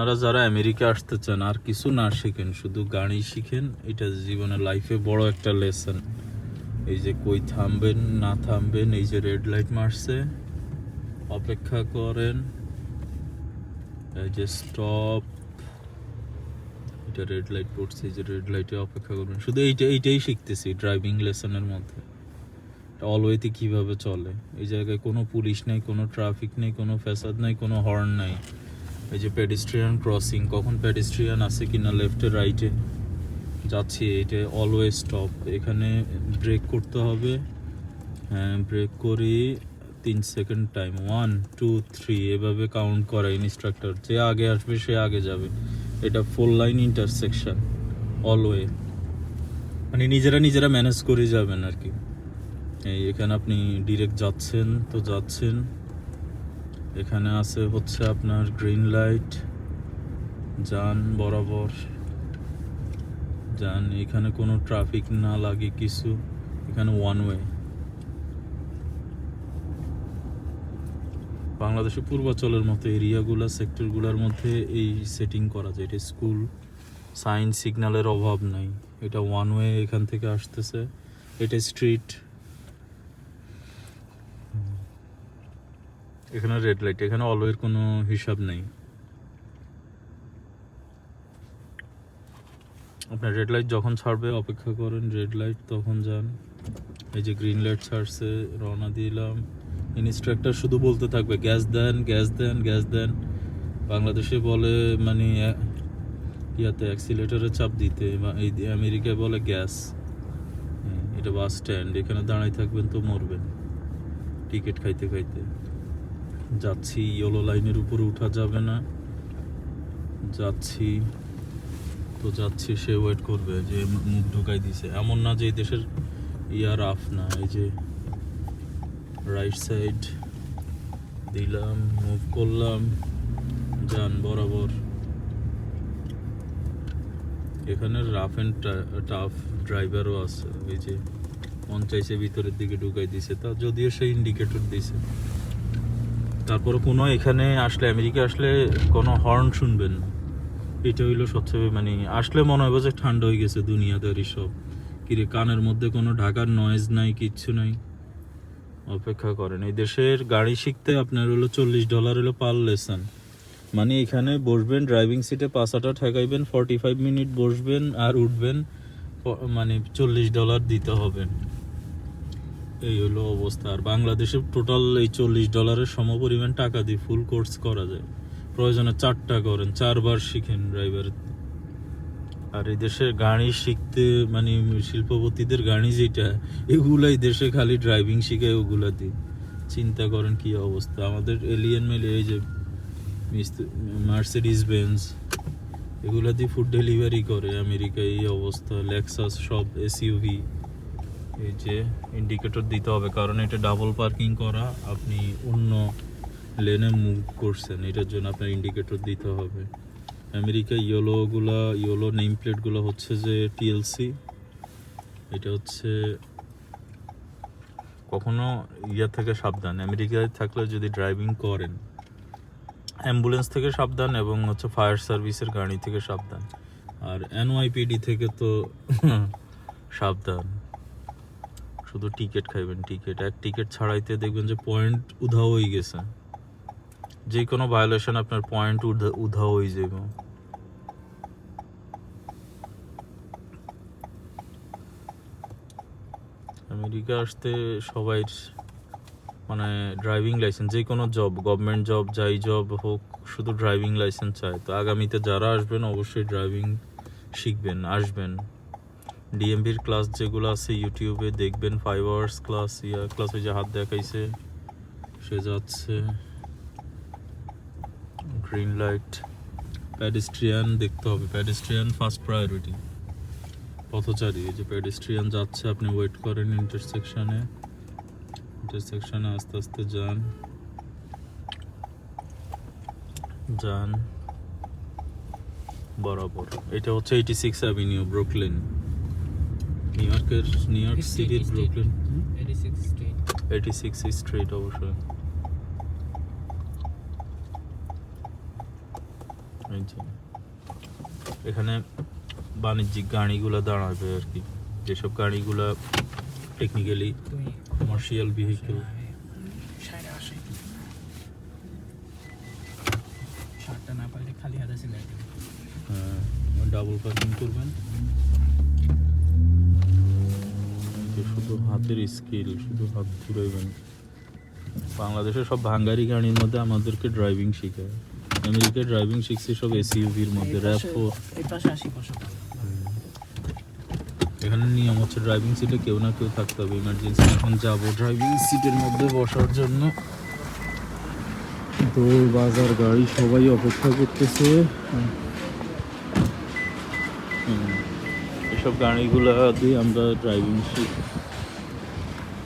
আপনারা যারা আমেরিকা আসতে চান আর কিছু না শিখেন, শুধু গাড়ি শিখেন, এটা জীবনের লাইফে বড় একটা লেসন। এই যে কই থামবেন না থামবেন, এই যে রেড লাইট মারছে, অপেক্ষা করেন, এই যে স্টপ, এটা রেড লাইট পড়ছে, এই যে রেড লাইটে অপেক্ষা করবেন। শুধু এইটাই শিখতেছি ড্রাইভিং লেসনের মধ্যে। অলওয়েতে কিভাবে চলে, এই জায়গায় কোনো পুলিশ নেই, কোনো ট্রাফিক নেই, কোনো ফ্যাসাদ নেই, কোনো হর্ন নাই। এই যে পেডিস্ট্রিয়ান ক্রসিং, কখন পেডিস্ট্রিয়ান আছে কিনা, লেফটে রাইটে যাচ্ছি, এটা অলওয়েজ স্টপ। এখানে ব্রেক করতে হবে, হ্যাঁ ব্রেক করি, 3 সেকেন্ড টাইম, 1 2 3 এভাবে কাউন্ট করা ইনস্ট্রাক্টর। যে আগে আসবে সে আগে যাবে। এটা 4 লাইন ইন্টারসেকশন, অলওয়ে, মানে নিজেরা ম্যানেজ করে যাবেন আর কি। এই এখানে আপনি ডিরেক্ট যাচ্ছেন তো যাচ্ছেন, এখানে আছে হচ্ছে আপনার গ্রিন লাইট, যান বরাবর যান, এখানে কোনো ট্রাফিক না লাগে কিছু, এখানে ওয়ান ওয়ে। বাংলাদেশের পূর্বাঞ্চলের মতো এরিয়াগুলো, সেক্টরগুলোর মধ্যে এই সেটিং করা যায়। এটা স্কুল, সাইন সিগন্যালের অভাব নাই, এটা ওয়ান ওয়ে এখান থেকে আসতেছে, এটা স্ট্রিট, এখানে রেড লাইট, এখানে অলওয়ের কোনো হিসাব নেই। আপনার রেড লাইট যখন ছাড়বে অপেক্ষা করেন, রেড লাইট তখন যান। এই যে গ্রিন লাইট ছাড়ছে, রওনা দিলাম। ইনস্ট্রাক্টর শুধু বলতে থাকবে গ্যাস দেন গ্যাস দেন গ্যাস দেন। বাংলাদেশে বলে মানে ইয়াতে অ্যাক্সিলেটারে চাপ দিতে, এই আমেরিকায় বলে গ্যাস। এটা বাস স্ট্যান্ড, এখানে দাঁড়াই থাকবেন তো মরবেন টিকিট খাইতে খাইতে। যাচ্ছি, ইয়েলো লাইনের উপরে উঠা যাবে না, যাচ্ছি তো যাচ্ছি, সে ওয়েট করবে যে মুখ ঢুকাই দিছে। এমন না যে এই দেশের ইয়ার আফ না। এই যে রাইট সাইড দিলাম, মুভ করলাম, যান বরাবর। এখানে রাফ অ্যান্ড টাফ ড্রাইভারও আছে, এই যে মন চাইছে ভিতরের দিকে ঢুকাই দিছে, তা যদিও সে ইন্ডিকেটর দিছে। তারপরে কোনো এখানে আসলে, আমেরিকা আসলে কোনো হর্ন শুনবেন না। এটা হইলো সবচেয়ে মানে আসলে মনে হবে যে ঠান্ডা হয়ে গেছে দুনিয়াদারি সব। কিরে কানের মধ্যে কোনো ঢাকার নয়েজ নাই, কিচ্ছু নাই। অপেক্ষা করেন। এই দেশের গাড়ি শিখতে আপনার হলো $40 হলো পার লেসন। মানে এখানে বসবেন ড্রাইভিং সিটে, পাছাটা ঠেকাইবেন, 45 মিনিট বসবেন আর উঠবেন, মানে $40 দিতে হবে। এই হলো অবস্থা। আর বাংলাদেশে টোটাল এই $40 সমপরিমাণ টাকা দিয়ে ফুল কোর্স করা যায়। প্রয়োজনে 4টা করেন, 4বার শিখেন ড্রাইভার। আর এই দেশে গাড়ি শিখতে মানে শিল্পপতিদের গাড়ি যেটা, এগুলাই দেশে খালি ড্রাইভিং শিখায় ওগুলা দিয়ে। চিন্তা করেন কি অবস্থা। আমাদের এলিয়েন মেলে এই যে মার্সিডিজ বেঞ্জ, এগুলা দিয়ে ফুড ডেলিভারি করে আমেরিকায়, এই অবস্থা। লেক্সাস সব এসইউভি। এই যে ইন্ডিকেটর দিতে হবে, কারণ এটা ডাবল পার্কিং করা, আপনি অন্য লেনে মুভ করছেন, এটার জন্য আপনার ইন্ডিকেটর দিতে হবে। আমেরিকায় ইয়েলো নেম প্লেটগুলো হচ্ছে যে টিএলসি। এটা হচ্ছে কখনো ইয়া থেকে সাবধান, আমেরিকায় থাকলে যদি ড্রাইভিং করেন অ্যাম্বুলেন্স থেকে সাবধান, এবং হচ্ছে ফায়ার সার্ভিসের গাড়ি থেকে সাবধান। আর এনওয়াইপিডি থেকে তো সাবধান। শুধু টিকিট খাইবেন, এক টিকিট ছাড়াইতে দেখবেন যে পয়েন্ট উধাও হয়ে গেছে। যে কোনো ভায়োলেশন আপনার পয়েন্ট উধাও হয়ে যাবে। আমেরিকা আসতে সবাই মানে ড্রাইভিং লাইসেন্স, যে কোনো জব, গভর্নমেন্ট জব, যাই জব হোক, শুধু ড্রাইভিং লাইসেন্স চায়। তো আগামীতে যারা আসবেন অবশ্যই ড্রাইভিং শিখবেন, আসবেন। ডিএমভির ক্লাস যেগুলো আছে ইউটিউবে দেখবেন, 5 আওয়ার্স ক্লাস, ক্লাস ওই যে হাত দেখাইছে সে যাচ্ছে। গ্রিন লাইট, প্যাডেস্ট্রিয়ান দেখতে হবে, প্যাডেস্ট্রিয়ান ফার্স্ট প্রায়োরিটি। পথচারী, এই যে প্যাডেস্ট্রিয়ান যাচ্ছে, আপনি ওয়েট করেন ইন্টারসেকশনে আস্তে আস্তে যান বরাবর। এটা হচ্ছে 86 অ্যাভিনিউ, ব্রুকলিন, নিউ ইয়র্ক সিটির ব্রুকলিন, 86 স্ট্রিট অবশ্যই। এই যে এখানে বাণিজ্যিক গাড়িগুলো দাঁড়াবে আর কি, যেসব গাড়িগুলো টেকনিক্যালি কমার্শিয়াল ভেহিকেল। না পারলে খালি হাতে সিলাই দিবেন। হ্যাঁ, ডাবল পার্কিং করবেন। এই যে শুধু হাতের স্কিল, শুধু হাত ঘুরাইবেন। বাংলাদেশের সব ভাঙ্গারি গাড়ির মধ্যে আমাদেরকে ড্রাইভিং শেখায়। আমেরিকায় ড্রাইভিং শিখছি সব এসইউভির মধ্যে, র্যাপো। এই পাশে 80% এখানে নিয়ম হচ্ছে ড্রাইভিং সিটে কেউ না কেউ থাকতে হবে। ইমার্জেন্সি এখন যাবো ড্রাইভিং সিটের মধ্যে বসার জন্য, দৌড় বাজার গাড়ি সবাই অপেক্ষা করতেছে। এসব গাড়িগুলো দিয়ে আমরা ড্রাইভিং শিখ।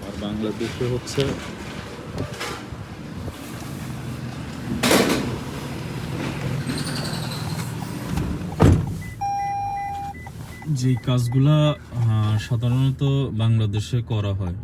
আর বাংলাদেশে হচ্ছে যেই কাজগুলা সাধারণত বাংলাদেশে করা হয়